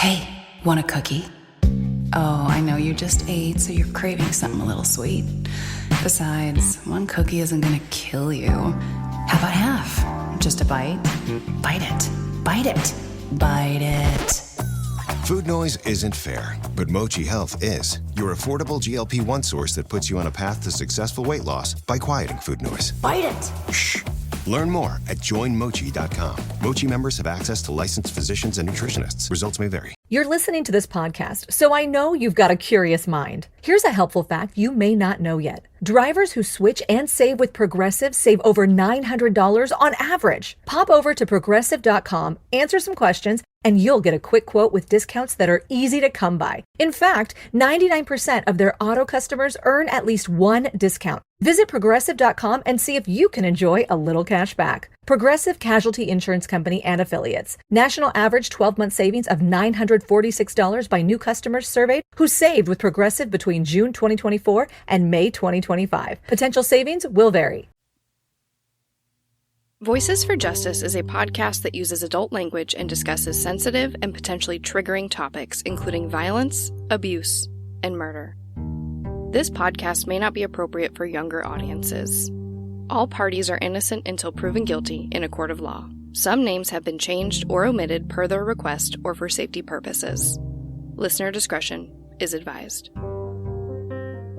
Hey, want a cookie? Oh, I know you just ate, so you're craving something a little sweet. Besides, one cookie isn't gonna kill you. How about half? Just a bite? Bite it. Bite it. Bite it. Food noise isn't fair, but Mochi Health is. Your affordable GLP-1 source that puts you on a path to successful weight loss by quieting food noise. Bite it. Shh. Learn more at joinmochi.com. Mochi members have access to licensed physicians and nutritionists. Results may vary. You're listening to this podcast, so I know you've got a curious mind. Here's a helpful fact you may not know yet. Drivers who switch and save with Progressive save over $900 on average. Pop over to Progressive.com, answer some questions, and you'll get a quick quote with discounts that are easy to come by. In fact, 99% of their auto customers earn at least one discount. Visit Progressive.com and see if you can enjoy a little cash back. Progressive Casualty Insurance Company and Affiliates. National average 12-month savings of $946 by new customers surveyed who saved with Progressive between June 2024 and May 2025. Potential savings will vary. Voices for Justice is a podcast that uses adult language and discusses sensitive and potentially triggering topics, including violence, abuse, and murder. This podcast may not be appropriate for younger audiences. All parties are innocent until proven guilty in a court of law. Some names have been changed or omitted per their request or for safety purposes. Listener discretion is advised.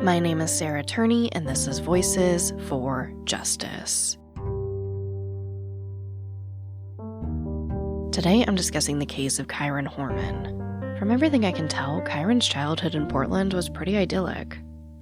My name is Sarah Turney, and this is Voices for Justice. Today, I'm discussing the case of Kyron Horman. From everything I can tell, Kyron's childhood in Portland was pretty idyllic.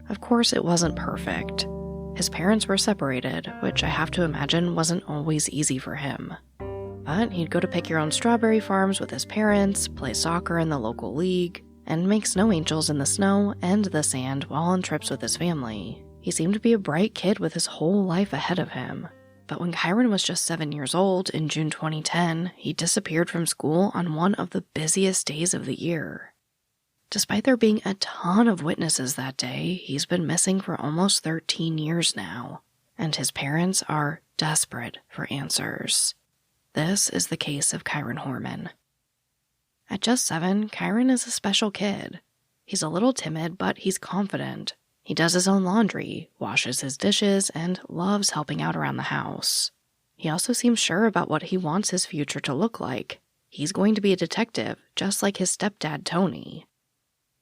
Of course, it wasn't perfect. His parents were separated, which I have to imagine wasn't always easy for him. But he'd go to pick your own strawberry farms with his parents, play soccer in the local league, and make snow angels in the snow and the sand while on trips with his family. He seemed to be a bright kid with his whole life ahead of him. But when Kyron was just 7 years old in June 2010, he disappeared from school on one of the busiest days of the year. Despite there being a ton of witnesses that day, he's been missing for almost 13 years now, and his parents are desperate for answers. This is the case of Kyron Horman. At just 7, Kyron is a special kid. He's a little timid, but he's confident. He does his own laundry, washes his dishes, and loves helping out around the house. He also seems sure about what he wants his future to look like. He's going to be a detective, just like his stepdad, Tony.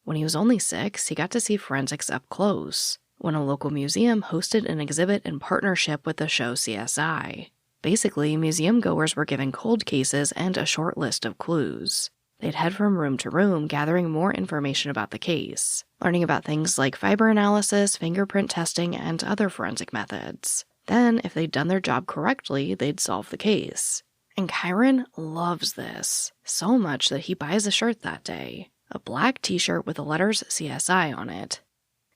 When he was only 6, he got to see forensics up close, when a local museum hosted an exhibit in partnership with the show CSI. Basically, museum goers were given cold cases and a short list of clues. They'd head from room to room, gathering more information about the case, learning about things like fiber analysis, fingerprint testing, and other forensic methods. Then, if they'd done their job correctly, they'd solve the case. And Kyron loves this, so much that he buys a shirt that day, a black t-shirt with the letters CSI on it.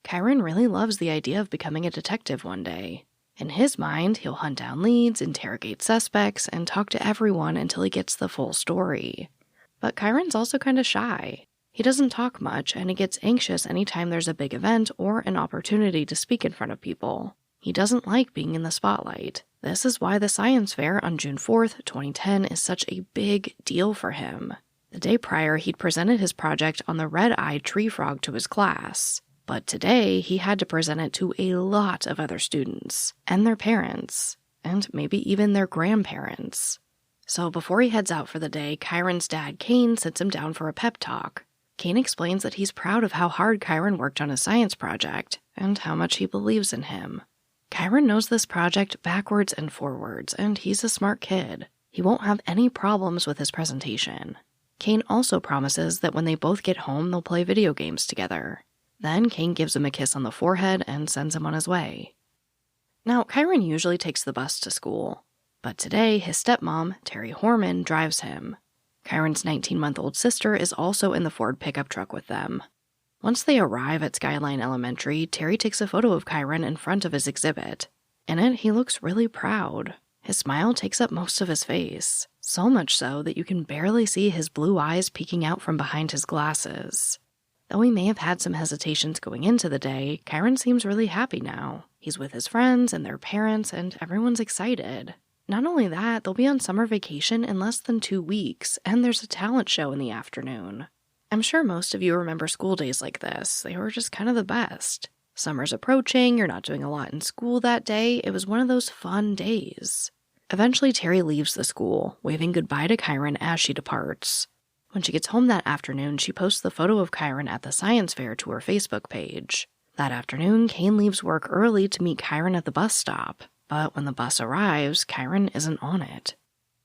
Kyron really loves the idea of becoming a detective one day. In his mind, he'll hunt down leads, interrogate suspects, and talk to everyone until he gets the full story. But Kyron's also kind of shy. He doesn't talk much, and he gets anxious anytime there's a big event or an opportunity to speak in front of people. He doesn't like being in the spotlight. This is why the science fair on June 4th, 2010 is such a big deal for him. The day prior, he'd presented his project on the red-eyed tree frog to his class. But today, he had to present it to a lot of other students, and their parents, and maybe even their grandparents. So before he heads out for the day, Kyron's dad, Kane, sits him down for a pep talk. Kane explains that he's proud of how hard Kyron worked on his science project, and how much he believes in him. Kyron knows this project backwards and forwards, and he's a smart kid. He won't have any problems with his presentation. Kane also promises that when they both get home, they'll play video games together. Then Kane gives him a kiss on the forehead and sends him on his way. Now, Kyron usually takes the bus to school. But today, his stepmom, Terri Horman, drives him. Kyron's 19-month-old sister is also in the Ford pickup truck with them. Once they arrive at Skyline Elementary, Terri takes a photo of Kyron in front of his exhibit. In it, he looks really proud. His smile takes up most of his face, so much so that you can barely see his blue eyes peeking out from behind his glasses. Though he may have had some hesitations going into the day, Kyron seems really happy now. He's with his friends and their parents, and everyone's excited. not only that, they'll be on summer vacation in less than 2 weeks, and there's a talent show in the afternoon. I'm sure most of you remember school days like this. They were just kind of the best. Summer's approaching, you're not doing a lot in school that day. It was one of those fun days. Eventually, Terri leaves the school, waving goodbye to Kyron as she departs. When she gets home that afternoon, she posts the photo of Kyron at the science fair to her Facebook page. That afternoon, Kane leaves work early to meet Kyron at the bus stop, but when the bus arrives, Kyron isn't on it.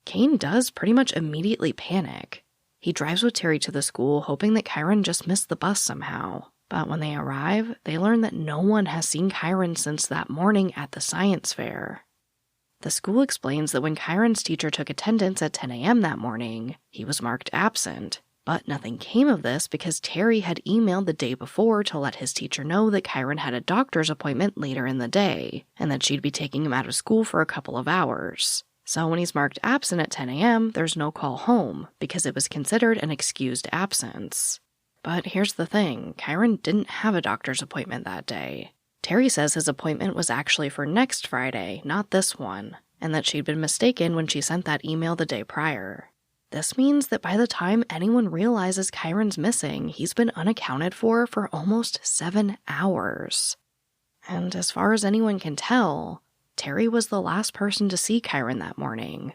Kane does pretty much immediately panic. He drives with Terri to the school, hoping that Kyron just missed the bus somehow. But when they arrive, they learn that no one has seen Kyron since that morning at the science fair. The school explains that when Kyron's teacher took attendance at 10 a.m. that morning, he was marked absent. But nothing came of this because Terri had emailed the day before to let his teacher know that Kyron had a doctor's appointment later in the day, and that she'd be taking him out of school for a couple of hours. So when he's marked absent at 10 a.m., there's no call home, because it was considered an excused absence. But here's the thing, Kyron didn't have a doctor's appointment that day. Terri says his appointment was actually for next Friday, not this one, and that she'd been mistaken when she sent that email the day prior. This means that by the time anyone realizes Kyron's missing, he's been unaccounted for almost 7 hours. And as far as anyone can tell, Terri was the last person to see Kyron that morning.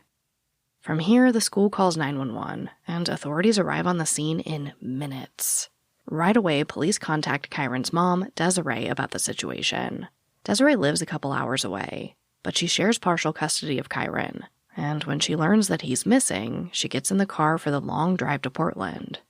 From here, the school calls 911, and authorities arrive on the scene in minutes. Right away, police contact Kyron's mom, Desiree, about the situation. Desiree lives a couple hours away, but she shares partial custody of Kyron, and when she learns that he's missing, she gets in the car for the long drive to Portland.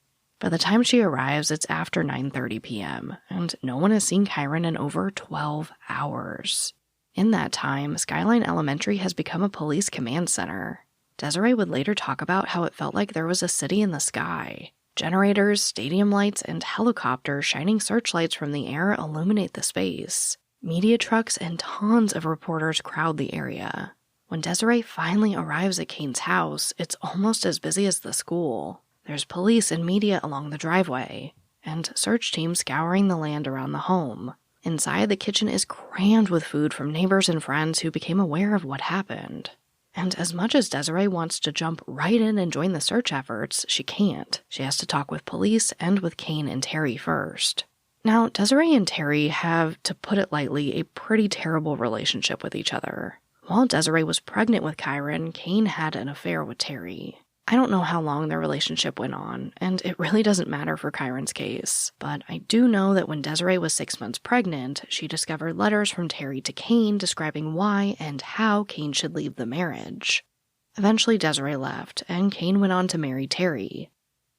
By the time she arrives, it's after 9:30 p.m., and no one has seen Kyron in over 12 hours. In that time, Skyline Elementary has become a police command center. Desiree would later talk about how it felt like there was a city in the sky. Generators, stadium lights, and helicopters shining searchlights from the air illuminate the space. Media trucks and tons of reporters crowd the area. When Desiree finally arrives at Kane's house, it's almost as busy as the school. There's police and media along the driveway, and search teams scouring the land around the home. Inside, the kitchen is crammed with food from neighbors and friends who became aware of what happened. And as much as Desiree wants to jump right in and join the search efforts, she can't. She has to talk with police and with Kane and Terri first. Now, Desiree and Terri have, to put it lightly, a pretty terrible relationship with each other. While Desiree was pregnant with Kyron, Kane had an affair with Terri. I don't know how long their relationship went on, and it really doesn't matter for Kyron's case, but I do know that when Desiree was 6 months pregnant, she discovered letters from Terri to Kane describing why and how Kane should leave the marriage. Eventually, Desiree left, and Kane went on to marry Terri.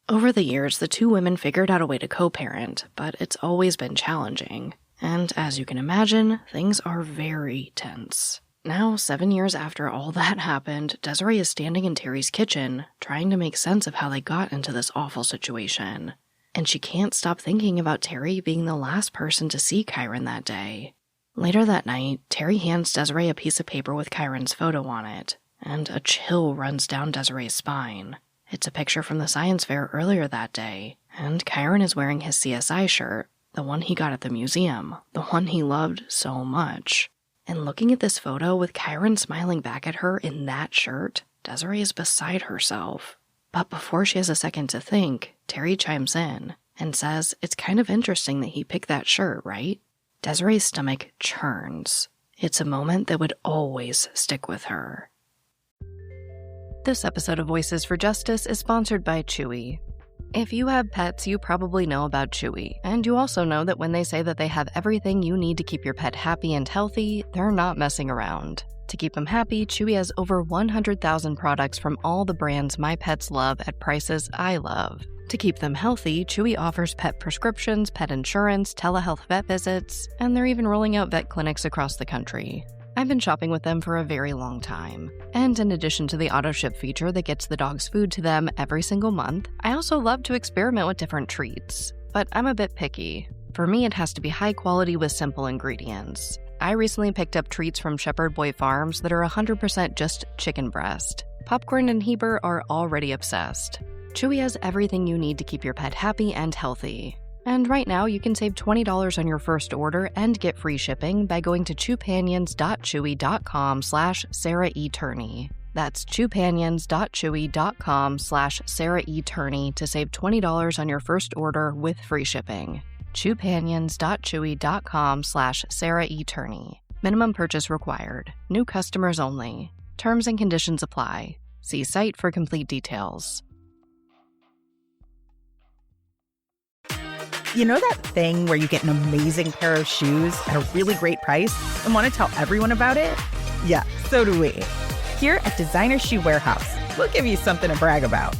Over the years, the two women figured out a way to co-parent, but it's always been challenging. And as you can imagine, things are very tense. Now, 7 years after all that happened, Desiree is standing in Terry's kitchen, trying to make sense of how they got into this awful situation. And she can't stop thinking about Terri being the last person to see Kyron that day. Later that night, Terri hands Desiree a piece of paper with Kyron's photo on it, and a chill runs down Desiree's spine. It's a picture from the science fair earlier that day, and Kyron is wearing his CSI shirt, the one he got at the museum, the one he loved so much. And looking at this photo with Kyron smiling back at her in that shirt, Desiree is beside herself. But before she has a second to think, Terri chimes in and says it's kind of interesting that he picked that shirt, right? Desiree's stomach churns. It's a moment that would always stick with her. This episode of Voices for Justice is sponsored by Chewy. If you have pets, you probably know about Chewy, and you also know that when they say that they have everything you need to keep your pet happy and healthy, they're not messing around. To keep them happy, Chewy has over 100,000 products from all the brands my pets love at prices I love. To keep them healthy, Chewy offers pet prescriptions, pet insurance, telehealth vet visits, and they're even rolling out vet clinics across the country. I've been shopping with them for a very long time. And in addition to the auto-ship feature that gets the dog's food to them every single month, I also love to experiment with different treats. But I'm a bit picky. For me, it has to be high quality with simple ingredients. I recently picked up treats from Shepherd Boy Farms that are 100% just chicken breast. Popcorn and Heber are already obsessed. Chewy has everything you need to keep your pet happy and healthy. And right now, you can save $20 on your first order and get free shipping by going to chewpanions.chewy.com/SarahETurney. That's chewpanions.chewy.com/SarahETurney to save $20 on your first order with free shipping. chewpanions.chewy.com/SarahETurney. Minimum purchase required. New customers only. Terms and conditions apply. See site for complete details. You know that thing where you get an amazing pair of shoes at a really great price and want to tell everyone about it? Yeah, so do we. Here at Designer Shoe Warehouse, we'll give you something to brag about,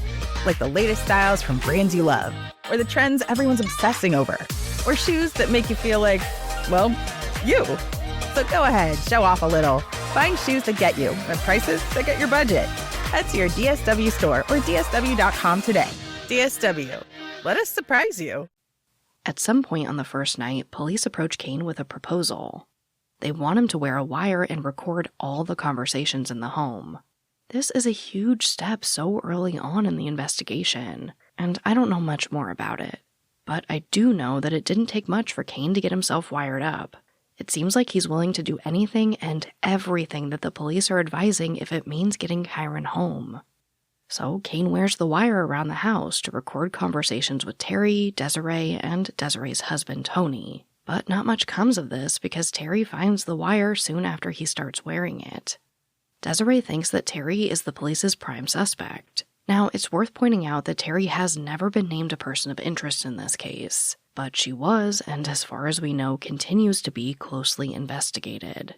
like the latest styles from brands you love, or the trends everyone's obsessing over, or shoes that make you feel like, well, you. So go ahead, show off a little. Find shoes that get you at prices that get your budget. Head to your DSW store or DSW.com today. DSW, let us surprise you. At some point on the first night, police approach Kane with a proposal. They want him to wear a wire and record all the conversations in the home. This is a huge step so early on in the investigation, and I don't know much more about it. But I do know that it didn't take much for Kane to get himself wired up. It seems like he's willing to do anything and everything that the police are advising if it means getting Kyron home. So Kane wears the wire around the house to record conversations with Terri, Desiree, and Desiree's husband, Tony. But not much comes of this because Terri finds the wire soon after he starts wearing it. Desiree thinks that Terri is the police's prime suspect. Now, it's worth pointing out that Terri has never been named a person of interest in this case, but she was, and as far as we know, continues to be closely investigated.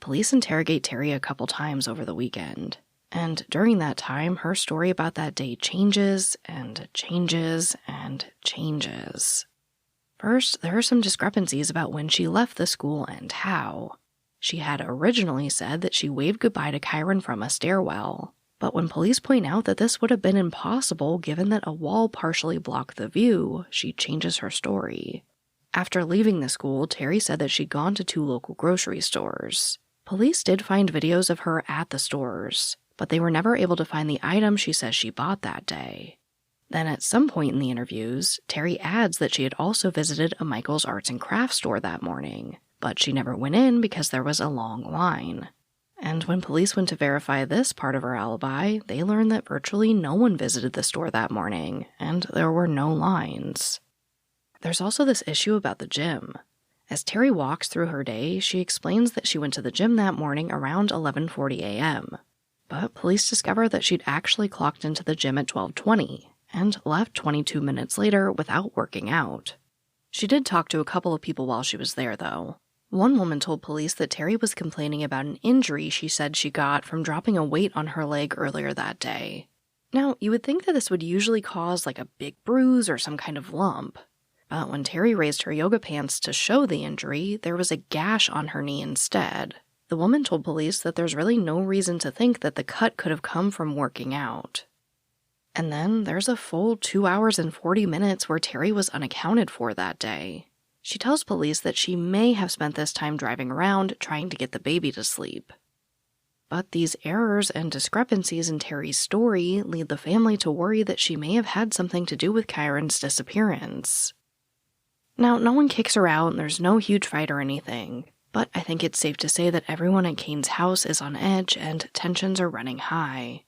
Police interrogate Terri a couple times over the weekend. And during that time, her story about that day changes and changes and changes. First, there are some discrepancies about when she left the school and how. She had originally said that she waved goodbye to Kyron from a stairwell, but when police point out that this would have been impossible given that a wall partially blocked the view, she changes her story. After leaving the school, Terri said that she'd gone to 2 local grocery stores. Police did find videos of her at the stores, but they were never able to find the item she says she bought that day. Then at some point in the interviews, Terri adds that she had also visited a Michael's Arts and Crafts store that morning, but she never went in because there was a long line. And when police went to verify this part of her alibi, they learned that virtually no one visited the store that morning, and there were no lines. There's also this issue about the gym. As Terri walks through her day, she explains that she went to the gym that morning around 11:40 a.m., but police discover that she'd actually clocked into the gym at 12:20 and left 22 minutes later without working out. She did talk to a couple of people while she was there, though. One woman told police that Terri was complaining about an injury she said she got from dropping a weight on her leg earlier that day. Now, you would think that this would usually cause like a big bruise or some kind of lump, but when Terri raised her yoga pants to show the injury, there was a gash on her knee instead. The woman told police that there's really no reason to think that the cut could have come from working out. And then there's a full 2 hours and 40 minutes where Terri was unaccounted for that day. She tells police that she may have spent this time driving around trying to get the baby to sleep. But these errors and discrepancies in Terri's story lead the family to worry that she may have had something to do with Kyron's disappearance. Now, no one kicks her out and there's no huge fight or anything, but I think it's safe to say that everyone at Kane's house is on edge and tensions are running high.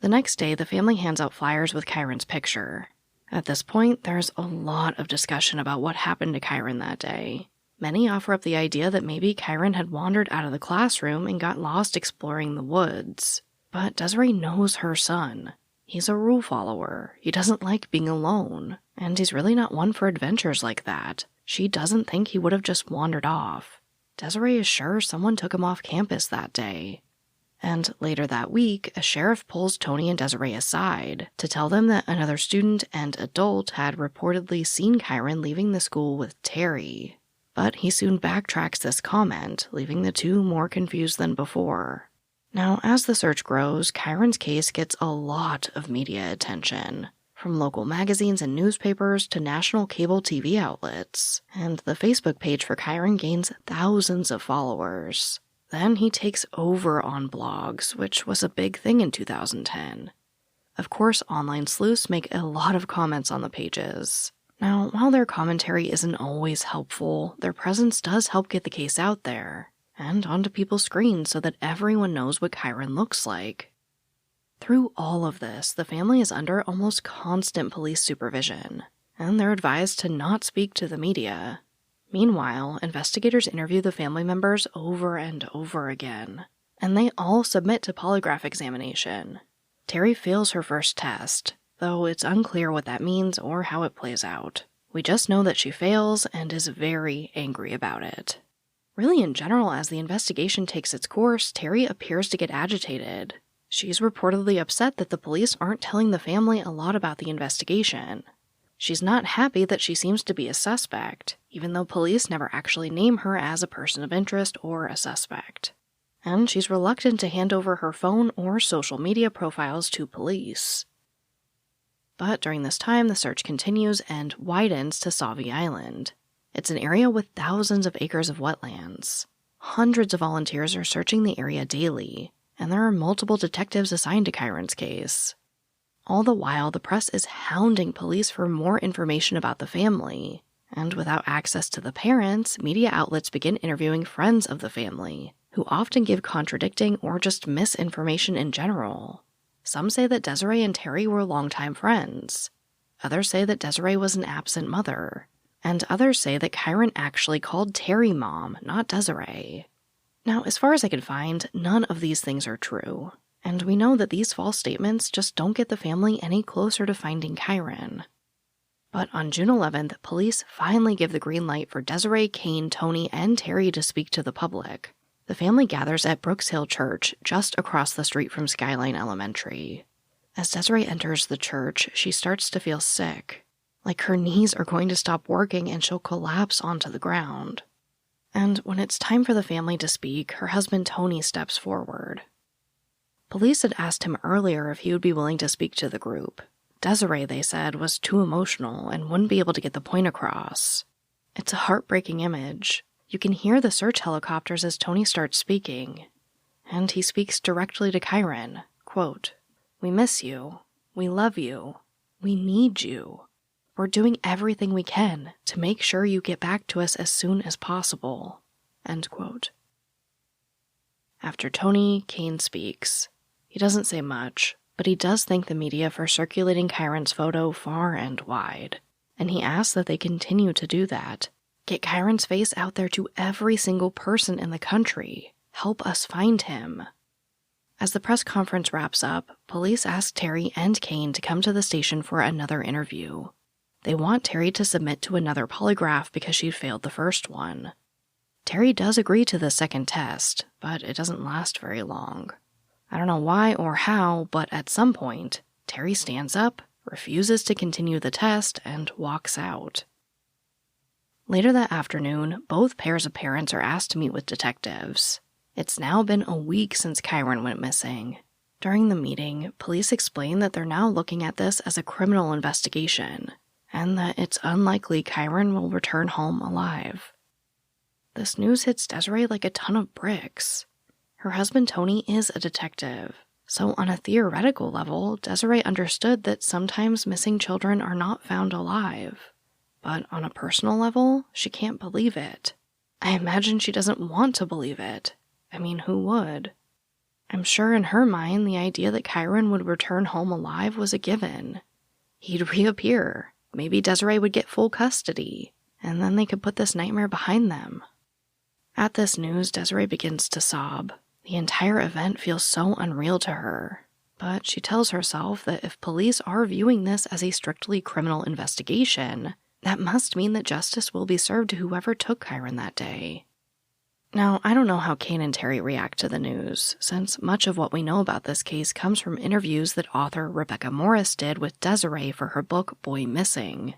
The next day, the family hands out flyers with Kyron's picture. At this point, there's a lot of discussion about what happened to Kyron that day. Many offer up the idea that maybe Kyron had wandered out of the classroom and got lost exploring the woods. But Desiree knows her son. He's a rule follower. He doesn't like being alone, and he's really not one for adventures like that. She doesn't think he would have just wandered off. Desiree is sure someone took him off campus that day. And later that week, a sheriff pulls Tony and Desiree aside to tell them that another student and adult had reportedly seen Kyron leaving the school with Terri. But he soon backtracks this comment, leaving the two more confused than before. Now, as the search grows, Kyron's case gets a lot of media attention, from local magazines and newspapers to national cable TV outlets, and the Facebook page for Kyron gains thousands of followers. Then he takes over on blogs, which was a big thing in 2010. Of course, online sleuths make a lot of comments on the pages. Now, while their commentary isn't always helpful, their presence does help get the case out there and onto people's screens so that everyone knows what Kyron looks like. Through all of this, the family is under almost constant police supervision, and they're advised to not speak to the media. Meanwhile, investigators interview the family members over and over again, and they all submit to polygraph examination. Terri fails her first test, though it's unclear what that means or how it plays out. We just know that she fails and is very angry about it. Really, in general, as the investigation takes its course, Terri appears to get agitated. She's reportedly upset that the police aren't telling the family a lot about the investigation. She's not happy that she seems to be a suspect, even though police never actually name her as a person of interest or a suspect. And she's reluctant to hand over her phone or social media profiles to police. But during this time, the search continues and widens to Sauvie Island. It's an area with thousands of acres of wetlands. Hundreds of volunteers are searching the area daily, and there are multiple detectives assigned to Kyron's case. All the while, the press is hounding police for more information about the family, and without access to the parents, media outlets begin interviewing friends of the family, who often give contradicting or just misinformation in general. Some say that Desiree and Terri were longtime friends. Others say that Desiree was an absent mother. And others say that Kyron actually called Terri mom, not Desiree. Now, as far as I can find, none of these things are true. And we know that these false statements just don't get the family any closer to finding Kyron. But on June 11th, police finally give the green light for Desiree, Kane, Tony, and Terri to speak to the public. The family gathers at Brooks Hill Church, just across the street from Skyline Elementary. As Desiree enters the church, she starts to feel sick. Like her knees are going to stop working and she'll collapse onto the ground. And when it's time for the family to speak, her husband Tony steps forward. Police had asked him earlier if he would be willing to speak to the group. Desiree, they said, was too emotional and wouldn't be able to get the point across. It's a heartbreaking image. You can hear the search helicopters as Tony starts speaking. And he speaks directly to Kyron, quote, "We miss you. We love you. We need you. We're doing everything we can to make sure you get back to us as soon as possible." End quote. After Tony, Kane speaks. He doesn't say much, but he does thank the media for circulating Kyron's photo far and wide. And he asks that they continue to do that. Get Kyron's face out there to every single person in the country. Help us find him. As the press conference wraps up, police ask Terri and Kane to come to the station for another interview. They want Terri to submit to another polygraph because she'd failed the first one. Terri does agree to the second test, but it doesn't last very long. I don't know why or how, but at some point, Terri stands up, refuses to continue the test, and walks out. Later that afternoon, both pairs of parents are asked to meet with detectives. It's now been a week since Kyron went missing. During the meeting, police explain that they're now looking at this as a criminal investigation, and that it's unlikely Kyron will return home alive. This news hits Desiree like a ton of bricks. Her husband Tony is a detective, so on a theoretical level, Desiree understood that sometimes missing children are not found alive. But on a personal level, she can't believe it. I imagine she doesn't want to believe it. I mean, who would? I'm sure in her mind, the idea that Kyron would return home alive was a given. He'd reappear. Maybe Desiree would get full custody, and then they could put this nightmare behind them. At this news, Desiree begins to sob. The entire event feels so unreal to her. But she tells herself that if police are viewing this as a strictly criminal investigation, that must mean that justice will be served to whoever took Kyron that day. Now, I don't know how Kane and Terri react to the news, since much of what we know about this case comes from interviews that author Rebecca Morris did with Desiree for her book Boy Missing.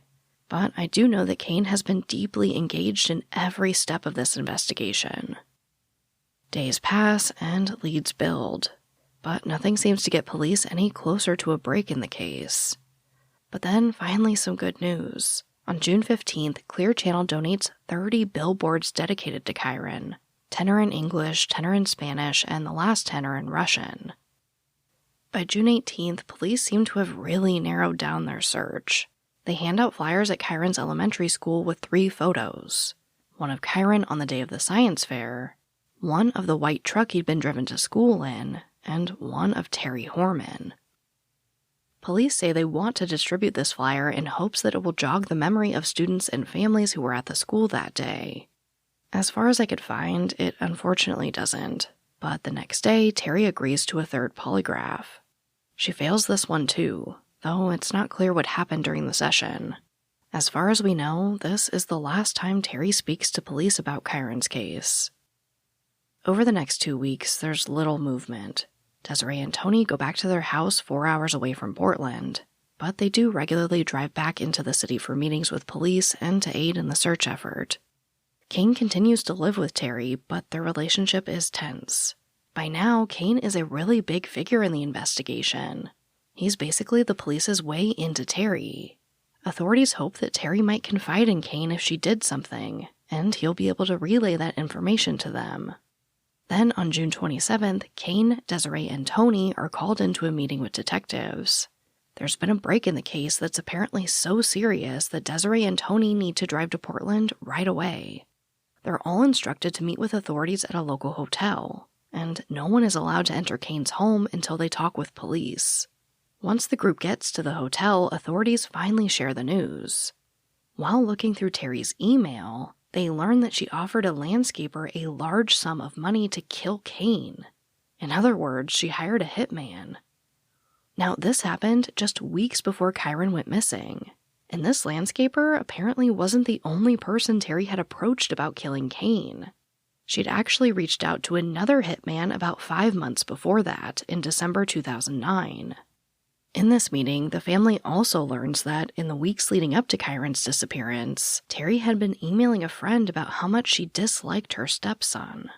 But I do know that Kane has been deeply engaged in every step of this investigation. Days pass and leads build, but nothing seems to get police any closer to a break in the case. But then, finally, some good news. On June 15th, Clear Channel donates 30 billboards dedicated to Kyron, 10 are in English, 10 are in Spanish, and the last 10 are in Russian. By June 18th, police seem to have really narrowed down their search. They hand out flyers at Kyron's elementary school with 3 photos. One of Kyron on the day of the science fair, one of the white truck he'd been driven to school in, and one of Terri Horman. Police say they want to distribute this flyer in hopes that it will jog the memory of students and families who were at the school that day. As far as I could find, it unfortunately doesn't, but the next day, Terri agrees to a 3rd polygraph. She fails this one too, though it's not clear what happened during the session. As far as we know, this is the last time Terri speaks to police about Kyron's case. Over the next 2 weeks, there's little movement. Desiree and Tony go back to their house 4 hours away from Portland, but they do regularly drive back into the city for meetings with police and to aid in the search effort. Kane continues to live with Terri, but their relationship is tense. By now, Kane is a really big figure in the investigation. He's basically the police's way into Terri. Authorities hope that Terri might confide in Kane if she did something, and he'll be able to relay that information to them. Then, on June 27th, Kane, Desiree, and Tony are called into a meeting with detectives. There's been a break in the case that's apparently so serious that Desiree and Tony need to drive to Portland right away. They're all instructed to meet with authorities at a local hotel, and no one is allowed to enter Kane's home until they talk with police. Once the group gets to the hotel, authorities finally share the news. While looking through Terri's email, they learn that she offered a landscaper a large sum of money to kill Kane. In other words, she hired a hitman. Now, this happened just weeks before Kyron went missing, and this landscaper apparently wasn't the only person Terri had approached about killing Kane. She'd actually reached out to another hitman about 5 months before that, in December 2009. In this meeting, the family also learns that in the weeks leading up to Kyron's disappearance, Terri had been emailing a friend about how much she disliked her stepson.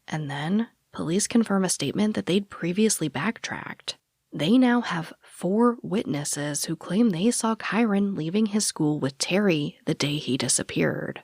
And then, police confirm a statement that they'd previously backtracked. They now have 4 witnesses who claim they saw Kyron leaving his school with Terri the day he disappeared.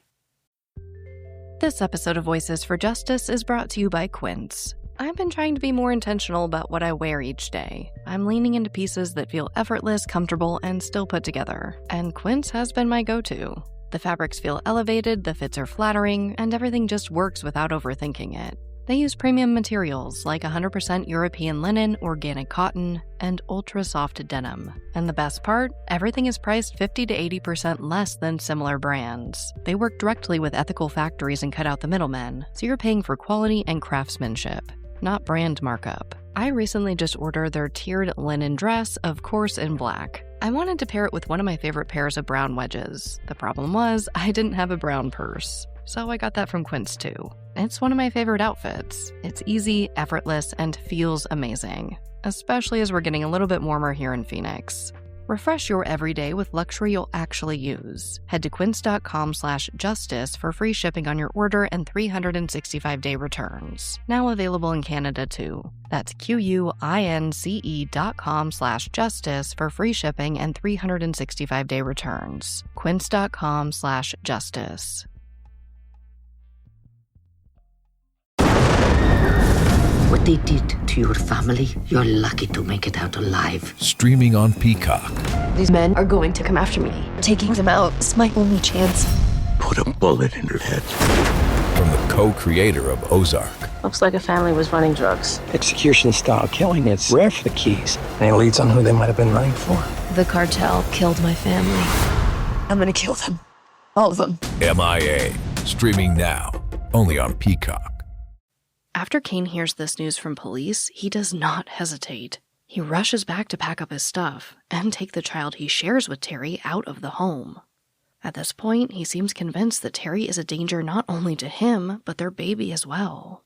This episode of Voices for Justice is brought to you by Quince. I've been trying to be more intentional about what I wear each day. I'm leaning into pieces that feel effortless, comfortable, and still put together, and Quince has been my go-to. The fabrics feel elevated, the fits are flattering, and everything just works without overthinking it. They use premium materials like 100% European linen, organic cotton, and ultra-soft denim. And the best part? Everything is priced 50 to 80% less than similar brands. They work directly with ethical factories and cut out the middlemen, so you're paying for quality and craftsmanship, not brand markup. I recently just ordered their tiered linen dress, of course in black. I wanted to pair it with one of my favorite pairs of brown wedges. The problem was, I didn't have a brown purse, so I got that from Quince too. It's one of my favorite outfits. It's easy, effortless, and feels amazing, especially as we're getting a little bit warmer here in Phoenix. Refresh your everyday with luxury you'll actually use. Head to quince.com/justice for free shipping on your order and 365-day returns. Now available in Canada too. That's QUINCE.com/justice for free shipping and 365-day returns. Quince.com/justice. What they did to your family, you're lucky to make it out alive. Streaming on Peacock. These men are going to come after me. Taking them out is my only chance. Put a bullet in her head. From the co-creator of Ozark. Looks like a family was running drugs. Execution-style killing, it's rare for the Keys. Any leads on who they might have been running for? The cartel killed my family. I'm gonna kill them. All of them. MIA. Streaming now. Only on Peacock. After Kane hears this news from police, he does not hesitate. He rushes back to pack up his stuff and take the child he shares with Terri out of the home. At this point, he seems convinced that Terri is a danger not only to him, but their baby as well.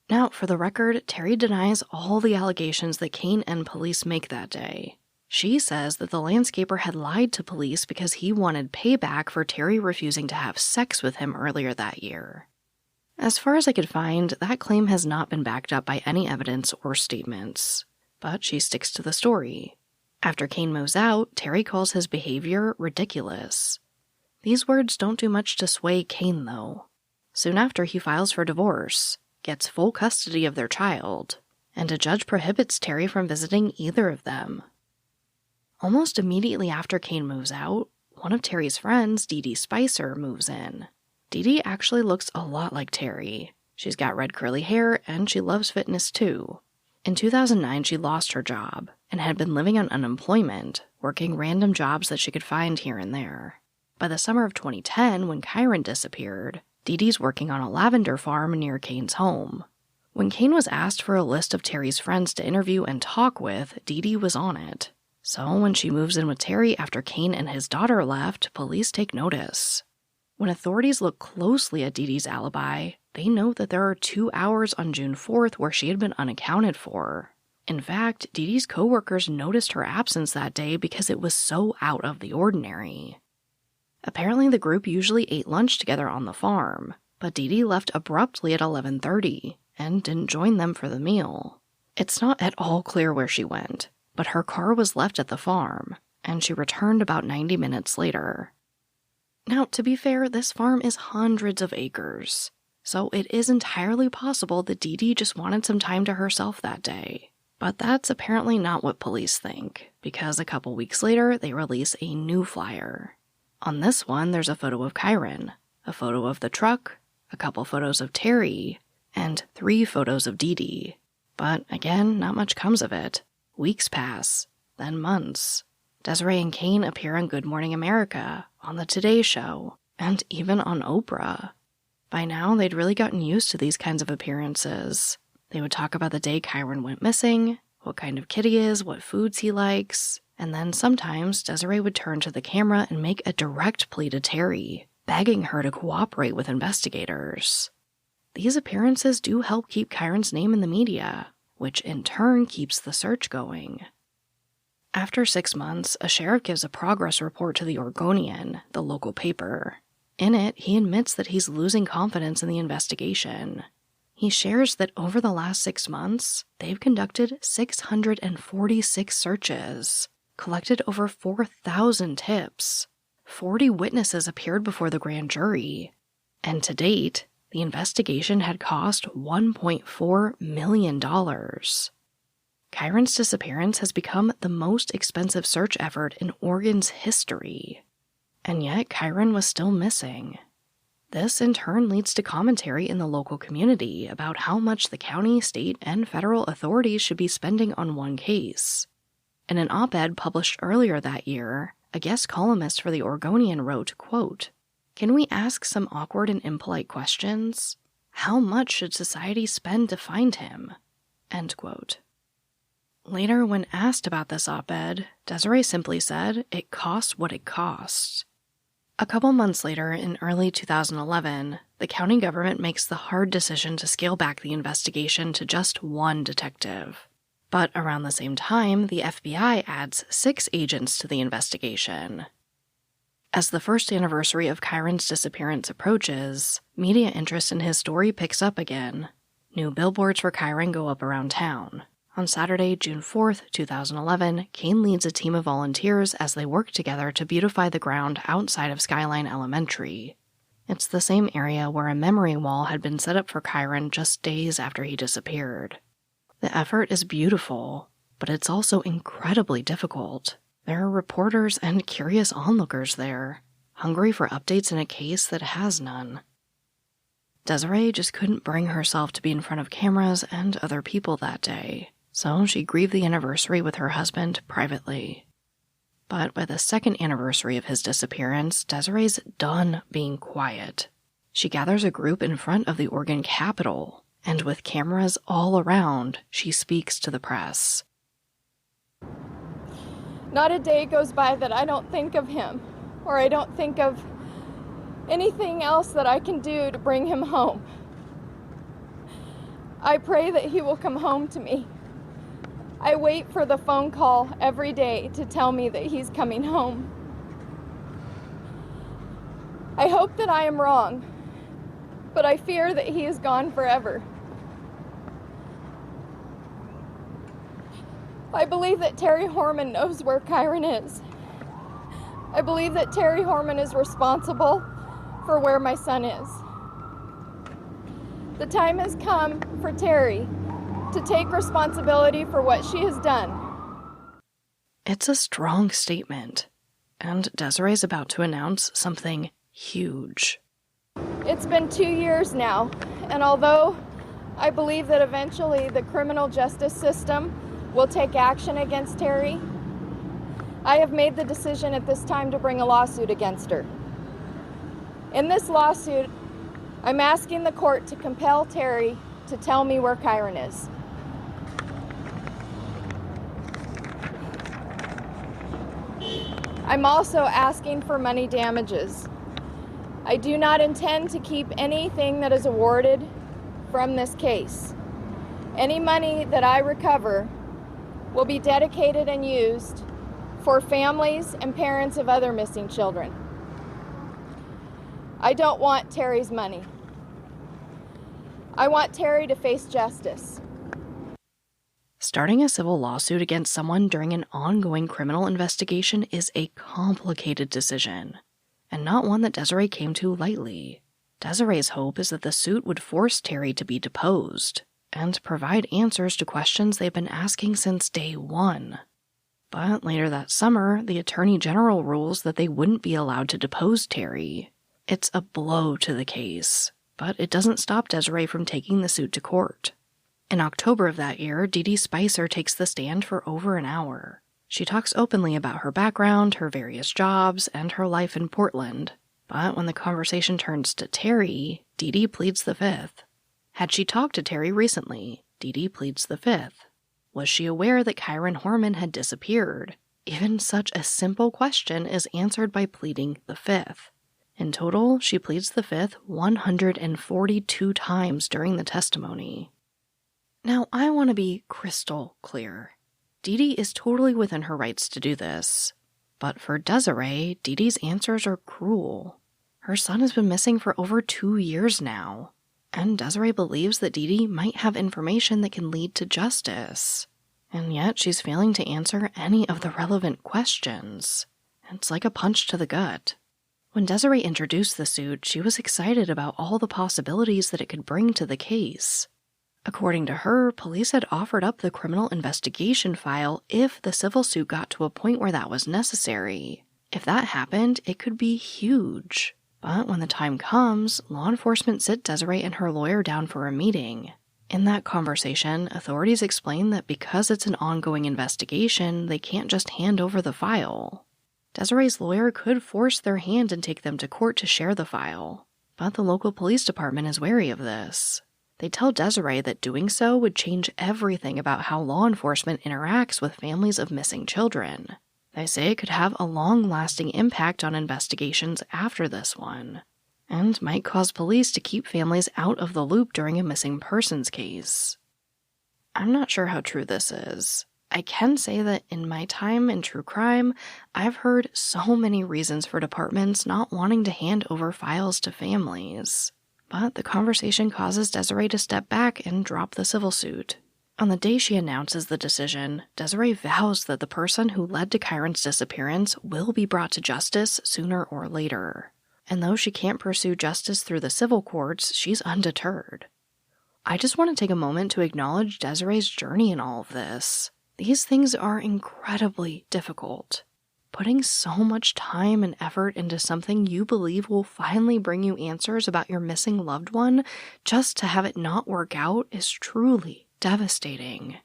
Now, for the record, Terri denies all the allegations that Kane and police make that day. She says that the landscaper had lied to police because he wanted payback for Terri refusing to have sex with him earlier that year. As far as I could find, that claim has not been backed up by any evidence or statements, but she sticks to the story. After Kane moves out, Terri calls his behavior ridiculous. These words don't do much to sway Kane, though. Soon after, he files for divorce, gets full custody of their child, and a judge prohibits Terri from visiting either of them. Almost immediately after Kane moves out, one of Terri's friends, Dee Dee Spicer, moves in. Dee Dee actually looks a lot like Terri. She's got red curly hair, and she loves fitness too. In 2009, she lost her job and had been living on unemployment, working random jobs that she could find here and there. By the summer of 2010, when Kyron disappeared, Dee Dee's working on a lavender farm near Kane's home. When Kane was asked for a list of Terri's friends to interview and talk with, Dee Dee was on it. So when she moves in with Terri after Kane and his daughter left, police take notice. When authorities look closely at Dee Dee's alibi, they note that there are 2 hours on June 4th where she had been unaccounted for. In fact, Dee Dee's coworkers noticed her absence that day because it was so out of the ordinary. Apparently, the group usually ate lunch together on the farm, but Dee Dee left abruptly at 11:30 and didn't join them for the meal. It's not at all clear where she went, but her car was left at the farm, and she returned about 90 minutes later. Now, to be fair, this farm is hundreds of acres, so it is entirely possible that Dee Dee just wanted some time to herself that day. But that's apparently not what police think, because a couple weeks later, they release a new flyer. On this one, there's a photo of Kyron, a photo of the truck, a couple photos of Terri, and 3 photos of Dee Dee. But again, not much comes of it. Weeks pass, then months. Desiree and Kane appear on Good Morning America, on the Today Show, and even on Oprah. By now, they'd really gotten used to these kinds of appearances. They would talk about the day Kyron went missing, what kind of kid he is, what foods he likes, and then sometimes Desiree would turn to the camera and make a direct plea to Terri, begging her to cooperate with investigators. These appearances do help keep Kyron's name in the media, which in turn keeps the search going. After 6 months, a sheriff gives a progress report to the Oregonian, the local paper. In it, he admits that he's losing confidence in the investigation. He shares that over the last 6 months, they've conducted 646 searches, collected over 4,000 tips, 40 witnesses appeared before the grand jury, and to date, the investigation had cost $1.4 million. Kyron's disappearance has become the most expensive search effort in Oregon's history. And yet, Kyron was still missing. This, in turn, leads to commentary in the local community about how much the county, state, and federal authorities should be spending on one case. In an op-ed published earlier that year, a guest columnist for the Oregonian wrote, quote, "Can we ask some awkward and impolite questions? How much should society spend to find him?" End quote. Later, when asked about this op-ed, Desiree simply said, "It costs what it costs." A couple months later, in early 2011, the county government makes the hard decision to scale back the investigation to just one detective. But around the same time, the FBI adds 6 agents to the investigation. As the first anniversary of Kyron's disappearance approaches, media interest in his story picks up again. New billboards for Kyron go up around town. On Saturday, June 4th, 2011, Kane leads a team of volunteers as they work together to beautify the ground outside of Skyline Elementary. It's the same area where a memory wall had been set up for Kyron just days after he disappeared. The effort is beautiful, but it's also incredibly difficult. There are reporters and curious onlookers there, hungry for updates in a case that has none. Desiree just couldn't bring herself to be in front of cameras and other people that day, so she grieved the anniversary with her husband privately. But by the second anniversary of his disappearance, Desiree's done being quiet. She gathers a group in front of the Oregon Capitol, and with cameras all around, she speaks to the press. Not a day goes by that I don't think of him, or I don't think of anything else that I can do to bring him home. I pray that he will come home to me. I wait for the phone call every day to tell me that he's coming home. I hope that I am wrong, but I fear that he is gone forever. I believe that Terri Horman knows where Kyron is. I believe that Terri Horman is responsible for where my son is. The time has come for Terri to take responsibility for what she has done. It's a strong statement, and Desiree's about to announce something huge. It's been 2 years now, and although I believe that eventually the criminal justice system will take action against Terri, I have made the decision at this time to bring a lawsuit against her. In this lawsuit, I'm asking the court to compel Terri to tell me where Kyron is. I'm also asking for money damages. I do not intend to keep anything that is awarded from this case. Any money that I recover will be dedicated and used for families and parents of other missing children. I don't want Terri's money. I want Terri to face justice. Starting a civil lawsuit against someone during an ongoing criminal investigation is a complicated decision, and not one that Desiree came to lightly. Desiree's hope is that the suit would force Terri to be deposed and provide answers to questions they've been asking since day one. But later that summer, the Attorney General rules that they wouldn't be allowed to depose Terri. It's a blow to the case, but it doesn't stop Desiree from taking the suit to court. In October of that year, Dee Dee Spicer takes the stand for over an hour. She talks openly about her background, her various jobs, and her life in Portland. But when the conversation turns to Terri, Dee Dee pleads the fifth. Had she talked to Terri recently? Dee Dee pleads the fifth. Was she aware that Kyron Horman had disappeared? Even such a simple question is answered by pleading the fifth. In total, she pleads the fifth 142 times during the testimony. Now, I want to be crystal clear. Dee Dee is totally within her rights to do this. But for Desiree, Dee Dee's answers are cruel. Her son has been missing for over 2 years now, and Desiree believes that Dee Dee might have information that can lead to justice. And yet she's failing to answer any of the relevant questions. It's like a punch to the gut. When Desiree introduced the suit, she was excited about all the possibilities that it could bring to the case. According to her, police had offered up the criminal investigation file if the civil suit got to a point where that was necessary. If that happened, it could be huge. But when the time comes, law enforcement sit Desiree and her lawyer down for a meeting. In that conversation, authorities explain that because it's an ongoing investigation, they can't just hand over the file. Desiree's lawyer could force their hand and take them to court to share the file. But the local police department is wary of this. They tell Desiree that doing so would change everything about how law enforcement interacts with families of missing children. They say it could have a long-lasting impact on investigations after this one, and might cause police to keep families out of the loop during a missing persons case. I'm not sure how true this is. I can say that in my time in true crime, I've heard so many reasons for departments not wanting to hand over files to families. But the conversation causes Desiree to step back and drop the civil suit. On the day she announces the decision, Desiree vows that the person who led to Kyron's disappearance will be brought to justice sooner or later. And though she can't pursue justice through the civil courts, she's undeterred. I just want to take a moment to acknowledge Desiree's journey in all of this. These things are incredibly difficult. Putting so much time and effort into something you believe will finally bring you answers about your missing loved one just to have it not work out is truly devastating.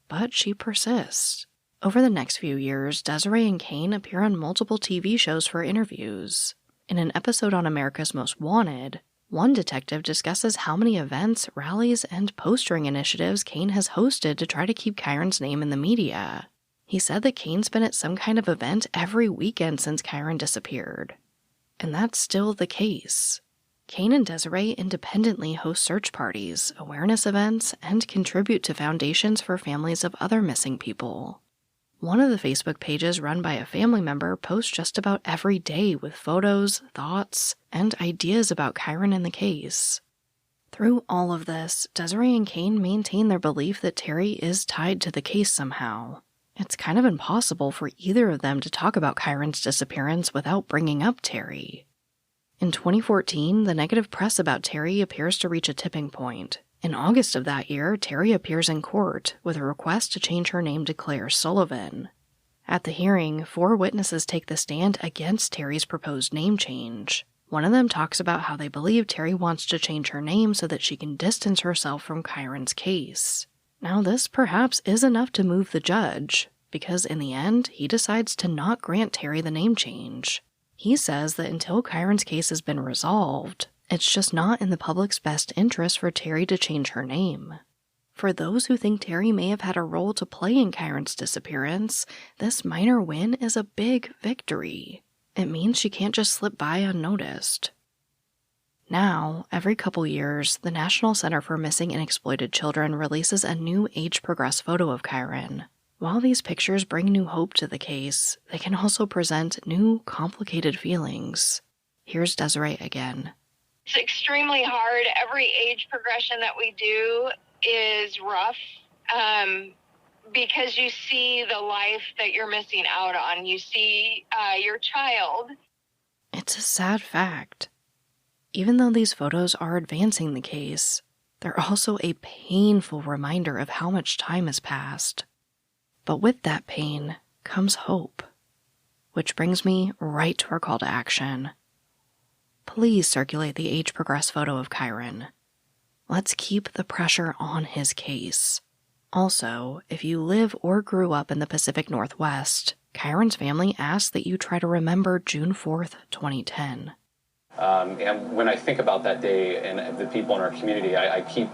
But she persists. Over the next few years, Desiree and Kane appear on multiple TV shows for interviews. In an episode on America's Most Wanted, one detective discusses how many events, rallies, and postering initiatives Kane has hosted to try to keep Kyron's name in the media. He said that Kane's been at some kind of event every weekend since Kyron disappeared. And that's still the case. Kane and Desiree independently host search parties, awareness events, and contribute to foundations for families of other missing people. One of the Facebook pages run by a family member posts just about every day with photos, thoughts, and ideas about Kyron and the case. Through all of this, Desiree and Kane maintain their belief that Terri is tied to the case somehow. It's kind of impossible for either of them to talk about Kyron's disappearance without bringing up Terri. In 2014, the negative press about Terri appears to reach a tipping point. In August of that year, Terri appears in court with a request to change her name to Claire Sullivan. At the hearing, 4 witnesses take the stand against Terri's proposed name change. One of them talks about how they believe Terri wants to change her name so that she can distance herself from Kyron's case. Now, this perhaps is enough to move the judge, because in the end, he decides to not grant Terri the name change. He says that until Kyron's case has been resolved, it's just not in the public's best interest for Terri to change her name. For those who think Terri may have had a role to play in Kyron's disappearance, this minor win is a big victory. It means she can't just slip by unnoticed. Now, every couple years, the National Center for Missing and Exploited Children releases a new age-progressed photo of Kyron. While these pictures bring new hope to the case, they can also present new, complicated feelings. Here's Desiree again. It's extremely hard. Every age progression that we do is rough because you see the life that you're missing out on. You see your child. It's a sad fact. Even though these photos are advancing the case, they're also a painful reminder of how much time has passed. But with that pain comes hope. Which brings me right to our call to action. Please circulate the age-progressed photo of Kyron. Let's keep the pressure on his case. Also, if you live or grew up in the Pacific Northwest, Kyron's family asks that you try to remember June 4th, 2010. And when I think about that day and the people in our community, I keep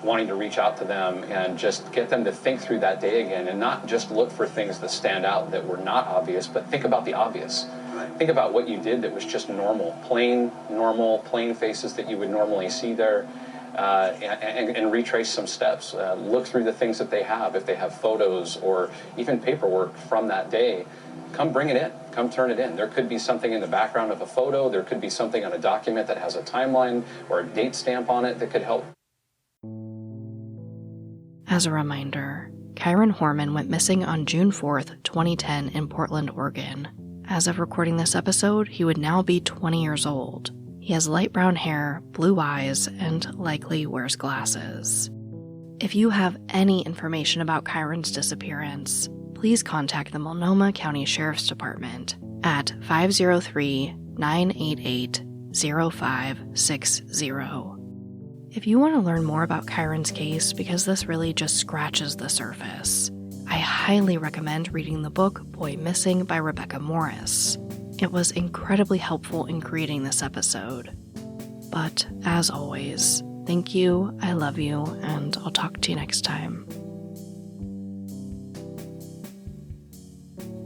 wanting to reach out to them and just get them to think through that day again and not just look for things that stand out that were not obvious, but think about the obvious. Think about what you did that was just normal, plain faces that you would normally see there. And retrace some steps. Look through the things that they have. If they have photos or even paperwork from that day, come bring it in. Come turn it in. There could be something in the background of a photo. There could be something on a document that has a timeline or a date stamp on it that could help. As a reminder, Kyron Horman went missing on June 4th, 2010 in Portland, Oregon. As of recording this episode, he would now be 20 years old. He has light brown hair, blue eyes, and likely wears glasses. If you have any information about Kyron's disappearance, please contact the Multnomah County Sheriff's Department at 503-988-0560. If you want to learn more about Kyron's case, because this really just scratches the surface, I highly recommend reading the book Boy Missing by Rebecca Morris. It was incredibly helpful in creating this episode. But, as always, thank you, I love you, and I'll talk to you next time.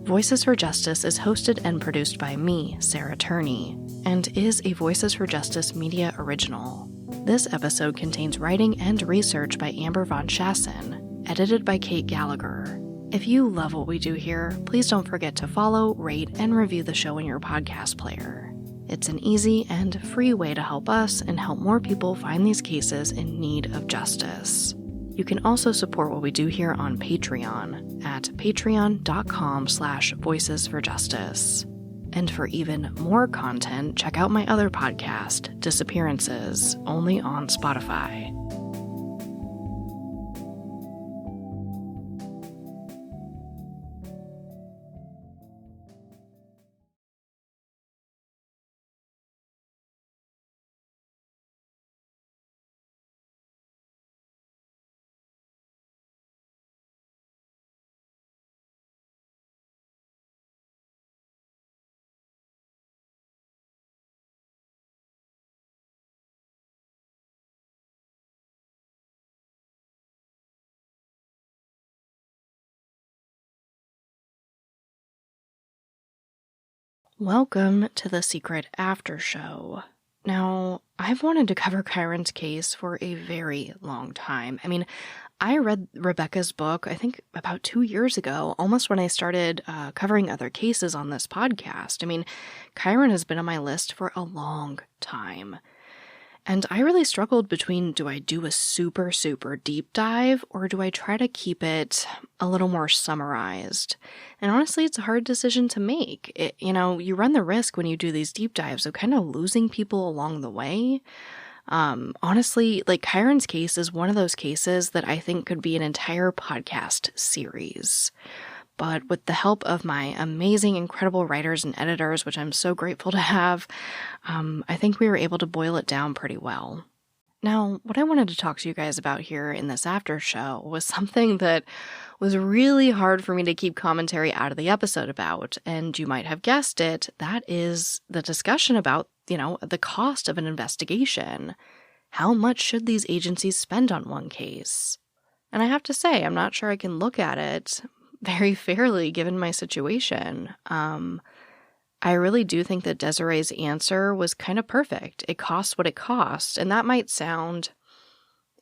Voices for Justice is hosted and produced by me, Sarah Turney, and is a Voices for Justice media original. This episode contains writing and research by Amber Von Schassen, edited by Kate Gallagher. If you love what we do here, please don't forget to follow, rate, and review the show in your podcast player. It's an easy and free way to help us and help more people find these cases in need of justice. You can also support what we do here on Patreon at patreon.com/voicesforjustice. And for even more content, check out my other podcast, Disappearances, only on Spotify. Welcome to the Secret After Show. Now, I've wanted to cover Kyron's case for a very long time. I mean, I read Rebecca's book, I think about 2 years ago, almost when I started covering other cases on this podcast. I mean, Kyron has been on my list for a long time. And I really struggled between, do I do a super, super deep dive, or do I try to keep it a little more summarized? And honestly, it's a hard decision to make. You run the risk when you do these deep dives of kind of losing people along the way. Honestly, like Kyron's case is one of those cases that I think could be an entire podcast series. But with the help of my amazing, incredible writers and editors, which I'm so grateful to have, I think we were able to boil it down pretty well. Now, what I wanted to talk to you guys about here in this after show was something that was really hard for me to keep commentary out of the episode about, and you might have guessed it, that is the discussion about, the cost of an investigation. How much should these agencies spend on one case? And I have to say, I'm not sure I can look at it very fairly given my situation. I really do think that Desiree's answer was kind of perfect. It costs what it costs. And that might sound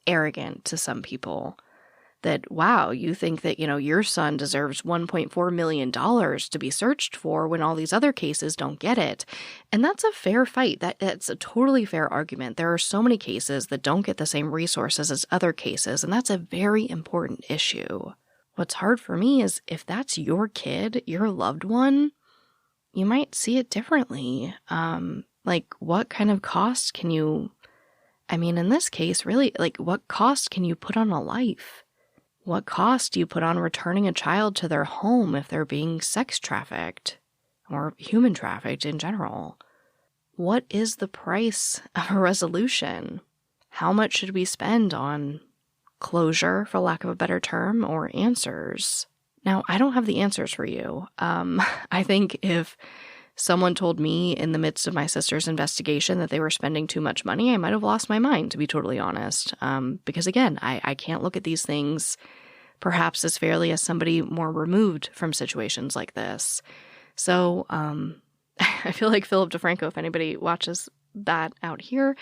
arrogant to some people. That, wow, you think that, your son deserves $1.4 million to be searched for when all these other cases don't get it. And that's a fair fight. That's a totally fair argument. There are so many cases that don't get the same resources as other cases, and that's a very important issue. What's hard for me is if that's your kid, your loved one, you might see it differently. What kind of cost can you, in this case, really, what cost can you put on a life? What cost do you put on returning a child to their home if they're being sex trafficked or human trafficked in general? What is the price of a resolution? How much should we spend on closure, for lack of a better term, or answers? Now, I don't have the answers for you. I think if someone told me in the midst of my sister's investigation that they were spending too much money, I might have lost my mind, to be totally honest. Because again, I can't look at these things perhaps as fairly as somebody more removed from situations like this. So I feel like Philip DeFranco, if anybody watches that out here.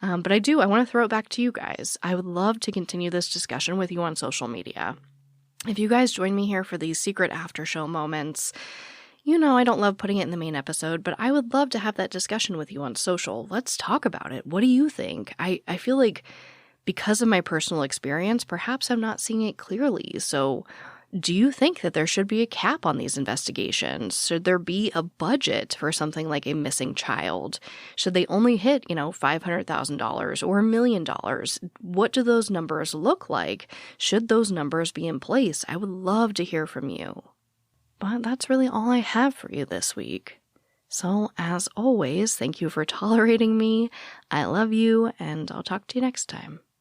But I want to throw it back to you guys. I would love to continue this discussion with you on social media. If you guys join me here for these secret after show moments, I don't love putting it in the main episode, but I would love to have that discussion with you on social. Let's talk about it. What do you think? I feel like because of my personal experience, perhaps I'm not seeing it clearly. So do you think that there should be a cap on these investigations? Should there be a budget for something like a missing child? Should they only hit, $500,000 or $1 million? What do those numbers look like? Should those numbers be in place? I would love to hear from you. But that's really all I have for you this week. So, as always, thank you for tolerating me. I love you, and I'll talk to you next time.